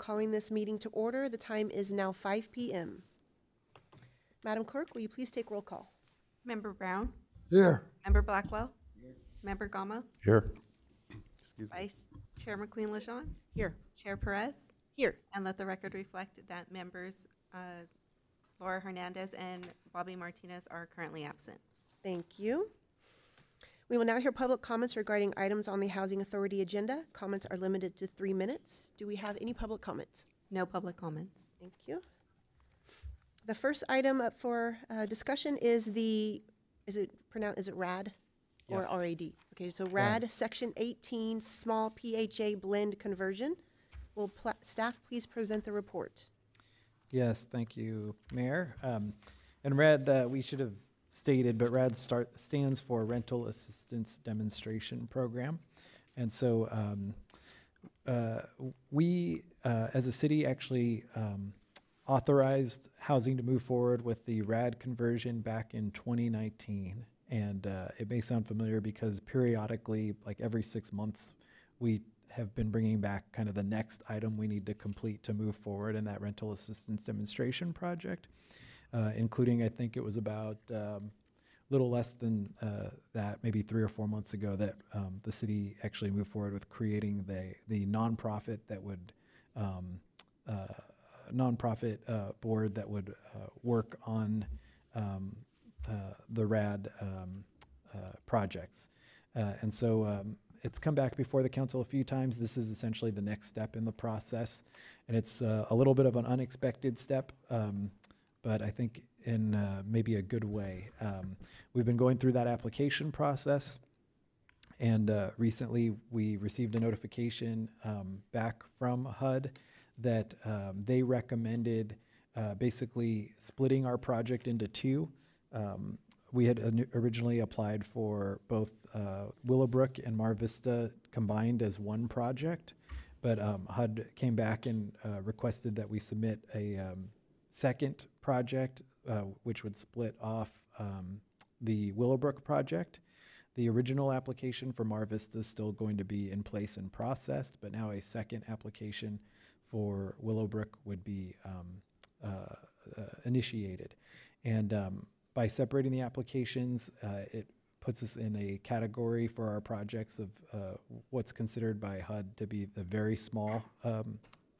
calling this meeting to order. The time is now 5 p.m. Madam Clerk, will you please take roll call? Member Brown? Here. Member Blackwell? Member Gama? Here. Vice Chair McQueen-Lejeune? Here. Chair Perez? Here. And let the record reflect that members Laura Hernandez and Bobby Martinez are currently absent. Thank you. We will now hear public comments regarding items on the Housing Authority agenda. Comments are limited to 3 minutes. Do we have any public comments? No public comments. Thank you. The first item up for discussion is is it RAD or Yes. RAD? Okay, so RAD Section 18 Small PHA Blend Conversion. Will staff please present the report? Yes, thank you, Mayor. And RAD, we should have stated, but RAD stands for Rental Assistance Demonstration Program. And so we, as a city, actually authorized housing to move forward with the RAD conversion back in 2019. And it may sound familiar because periodically, like every 6 months, we have been bringing back kind of the next item we need to complete to move forward in that rental assistance demonstration project, including, I think it was about little less than that, maybe 3 or 4 months ago, that the city actually moved forward with creating the nonprofit that would board that would work on the RAD projects. And so it's come back before the council a few times. This is essentially the next step in the process. And it's a little bit of an unexpected step, but I think in maybe a good way. We've been going through that application process. And recently we received a notification back from HUD that they recommended basically splitting our project into two. We had originally applied for both Willowbrook and Mar Vista combined as one project, but HUD came back and requested that we submit a second project, which would split off the Willowbrook project. The original application for Mar Vista is still going to be in place and processed, but now a second application for Willowbrook would be initiated. And by separating the applications, it puts us in a category for our projects of what's considered by HUD to be the very small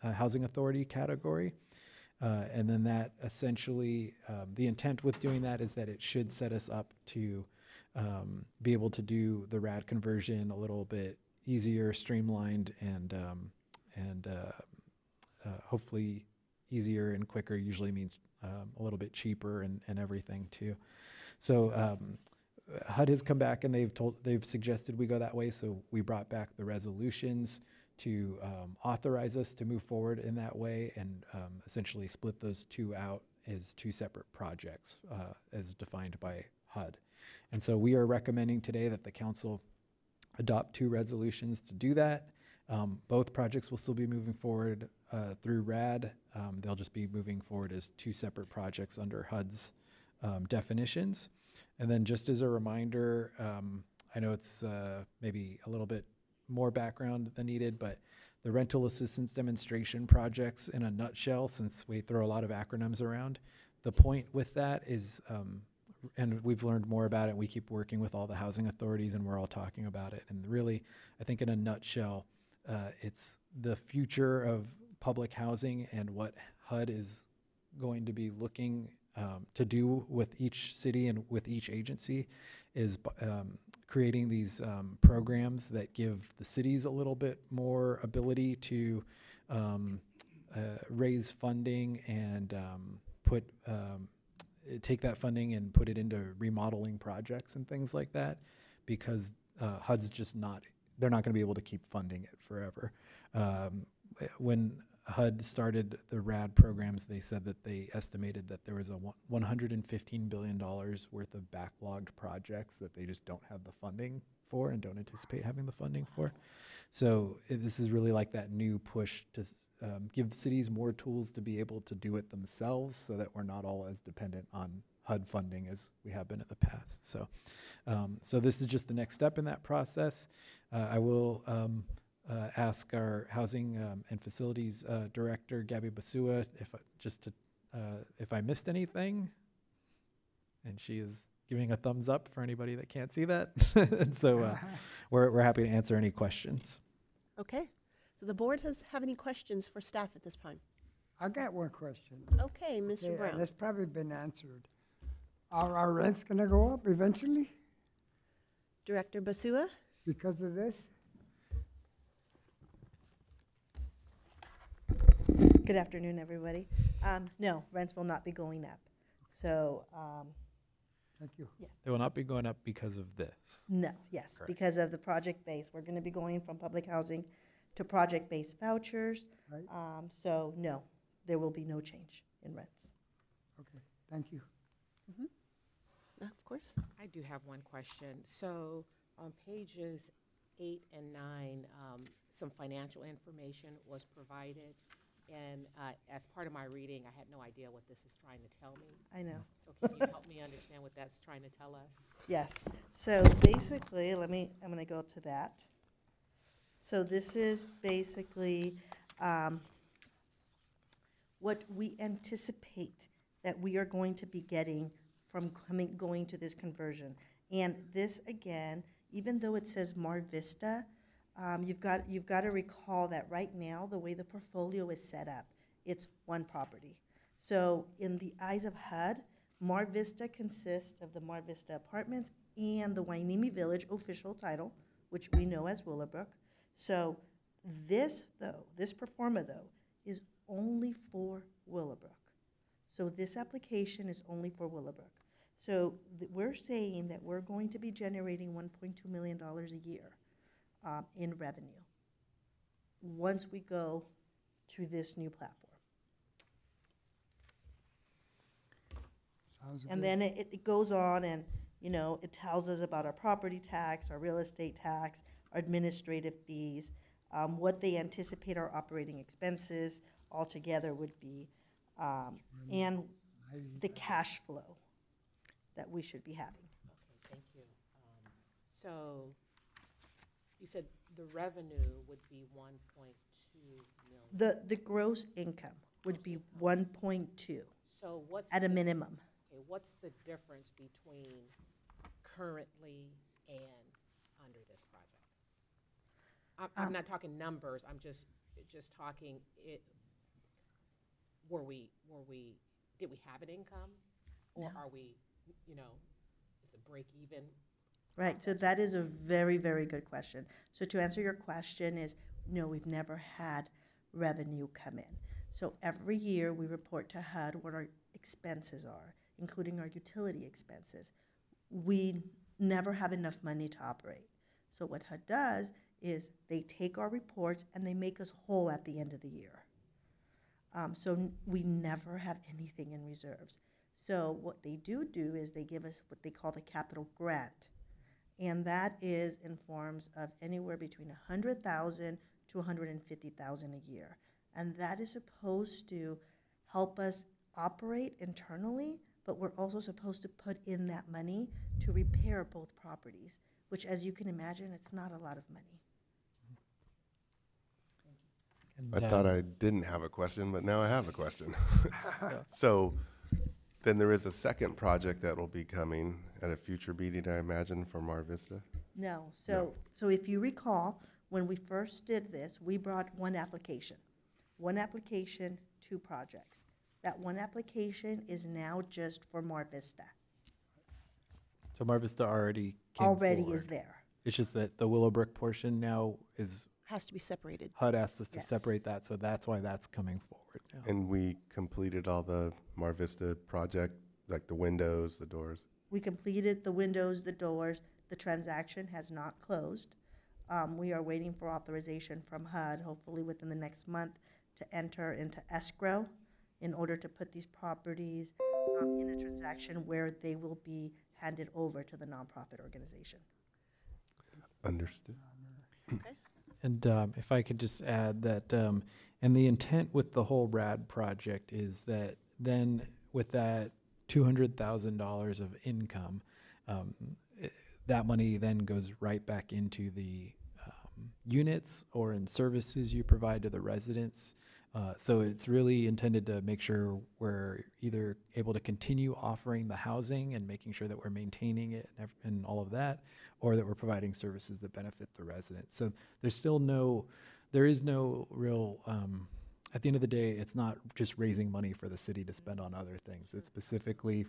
housing authority category. And then that essentially, the intent with doing that is that it should set us up to be able to do the RAD conversion a little bit easier, streamlined, and hopefully easier and quicker. Usually means a little bit cheaper and everything too. So HUD has come back and they've suggested we go that way. So we brought back the resolutions to authorize us to move forward in that way and essentially split those two out as two separate projects as defined by HUD. And so we are recommending today that the council adopt two resolutions to do that. Both projects will still be moving forward through RAD. They'll just be moving forward as two separate projects under HUD's definitions. And then just as a reminder, I know it's maybe a little bit more background than needed, but the rental assistance demonstration projects in a nutshell, since we throw a lot of acronyms around, the point with that is, and we've learned more about it, and we keep working with all the housing authorities and we're all talking about it. And really, I think in a nutshell, it's the future of public housing and what HUD is going to be looking to do with each city and with each agency is creating these programs that give the cities a little bit more ability to raise funding and take that funding and put it into remodeling projects and things like that, because HUD's just they're not going to be able to keep funding it forever. When HUD started the RAD programs, they said that they estimated that there was a $115 billion worth of backlogged projects that they just don't have the funding for and don't anticipate having the funding for. So this is really like that new push to give cities more tools to be able to do it themselves so that we're not all as dependent on HUD funding as we have been in the past. So, so this is just the next step in that process. I will ask our Housing and Facilities Director, Gabby Basua, if I missed anything. And she is giving a thumbs up for anybody that can't see that. And so we're happy to answer any questions. Okay. So the board have any questions for staff at this time? I got one question. Okay, Mr. Okay, Brown. and it's probably been answered. Are our rents gonna go up eventually Director Basua? because of this? Good afternoon, everybody. No, rents will not be going up. So, Thank you. They will not be going up because of this. no, yes, Correct. because of the project base. We're going to be going from public housing to project-based vouchers. Right. So, no, there will be no change in rents. Okay, thank you. Of course. I do have one question. So on pages 8 and 9, some financial information was provided. And as part of my reading, I had no idea what this is trying to tell me. I know. So can you help me understand what that's trying to tell us? Yes. So basically, I'm going to go to that. So this is basically what we anticipate that we are going to be getting from going to this conversion. And this, again, even though it says Mar Vista, you've got to recall that right now, the way the portfolio is set up, it's one property. So in the eyes of HUD, Mar Vista consists of the Mar Vista Apartments and the Wainimi Village official title, which we know as Willowbrook. So this, though, this pro forma, though, is only for Willowbrook. So this application is only for Willowbrook. So we're saying that we're going to be generating $1.2 million a year in revenue once we go to this new platform. Sounds And good. then it goes on and, you know, it tells us about our property tax, our real estate tax, our administrative fees, what they anticipate our operating expenses altogether would be, and the cash flow that we should be having. Okay, thank you. So you said the revenue would be 1.2 million. The gross income would be 1.2 So what's at a the- minimum. Okay, what's the difference between currently and under this project? I'm not talking numbers, I'm just talking it, did we have an income? Or No. are we, you know, is it break even? Right, so that is a very, very good question. So to answer your question is, no, we've never had revenue come in. So every year, we report to HUD what our expenses are, including our utility expenses. We never have enough money to operate. So what HUD does is they take our reports and they make us whole at the end of the year. We never have anything in reserves. So what they do is they give us what they call the capital grant. And that is in forms of anywhere between $100,000 to $150,000 a year. And that is supposed to help us operate internally, but we're also supposed to put in that money to repair both properties, which, as you can imagine, it's not a lot of money. And, I thought I didn't have a question, but now I have a question. So then there is a second project that will be coming at a future meeting, I imagine, for Mar Vista? No, so if you recall, when we first did this, we brought one application, two projects. That one application is now just for Mar Vista. So Mar Vista already came Already forward. is there. It's just that the Willowbrook portion now is, Has to be separated. HUD asked us to Yes. separate that, so that's why that's coming forward now. And we completed all the Mar Vista project, like the windows, the doors? We completed the windows, the doors. The transaction has not closed. We are waiting for authorization from HUD, hopefully within the next month, to enter into escrow in order to put these properties in a transaction where they will be handed over to the nonprofit organization. Understood. And if I could just add that, and the intent with the whole RAD project is that then with that $200,000 of income, that money then goes right back into the units or in services you provide to the residents. So it's really intended to make sure we're either able to continue offering the housing and making sure that we're maintaining it and all of that, or that we're providing services that benefit the residents. So there is no real, at the end of the day, it's not just raising money for the city to spend on other things. It's specifically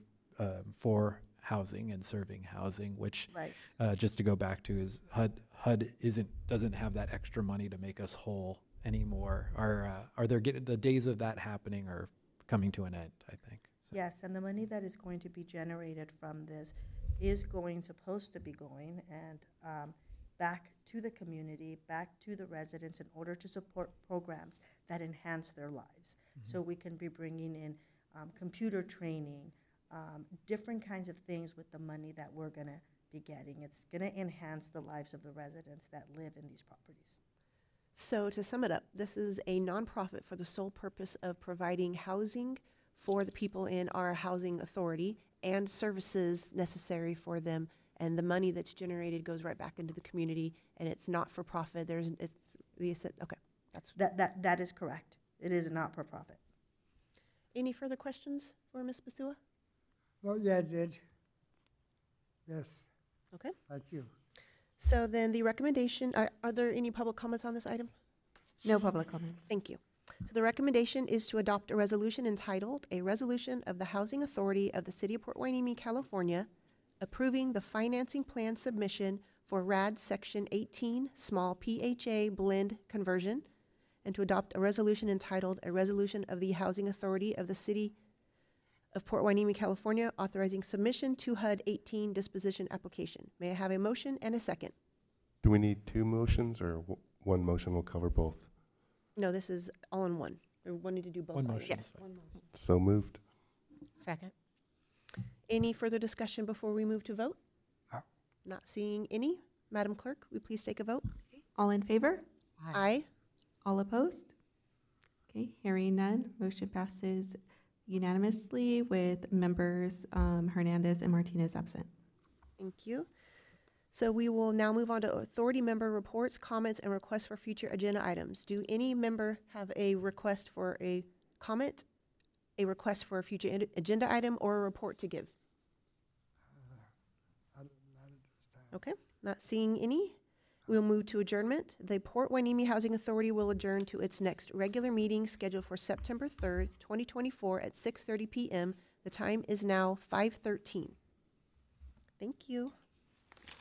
for housing and serving housing, which, Right. just to go back to, is HUD doesn't have that extra money to make us whole anymore. The days of that happening are coming to an end, I think. So. Yes, and the money that is going to be generated from this is supposed to be going and back to the community, back to the residents in order to support programs that enhance their lives. So we can be bringing in computer training, different kinds of things with the money that we're going to be getting. It's going to enhance the lives of the residents that live in these properties. So to sum it up, this is a nonprofit for the sole purpose of providing housing for the people in our housing authority and services necessary for them. And the money that's generated goes right back into the community, and it's not for profit. Okay, that's. That is correct. It is not for profit. Any further questions for Ms. Basua? Well, yeah, it did. Yes. Okay. Thank you. So then the recommendation, are there any public comments on this item? No public comments. Thank you. So the recommendation is to adopt a resolution entitled, "A Resolution of the Housing Authority of the City of Port Hueneme, California, approving the financing plan submission for RAD Section 18 Small PHA Blend Conversion," and to adopt a resolution entitled, "A Resolution of the Housing Authority of the City of Port Hueneme, California, authorizing submission to HUD 18 disposition application." May I have a motion and a second? Do we need two motions, or one motion will cover both? No, this is all in one. We're wanting to do both One items. motion. Yes. So moved. Second. Any further discussion before we move to vote? No. Not seeing any. Madam Clerk, will you please take a vote? All in favor? Aye. All opposed? Okay, hearing none, motion passes unanimously with members Hernandez and Martinez absent. Thank you. So we will now move on to authority member reports, comments, and requests for future agenda items. Do any member have a request for a comment, a request for a future agenda item, or a report to give? Okay, not seeing any. We'll move to adjournment. The Port Hueneme Housing Authority will adjourn to its next regular meeting scheduled for September 3rd, 2024 at 6:30 p.m. The time is now 5:13. Thank you.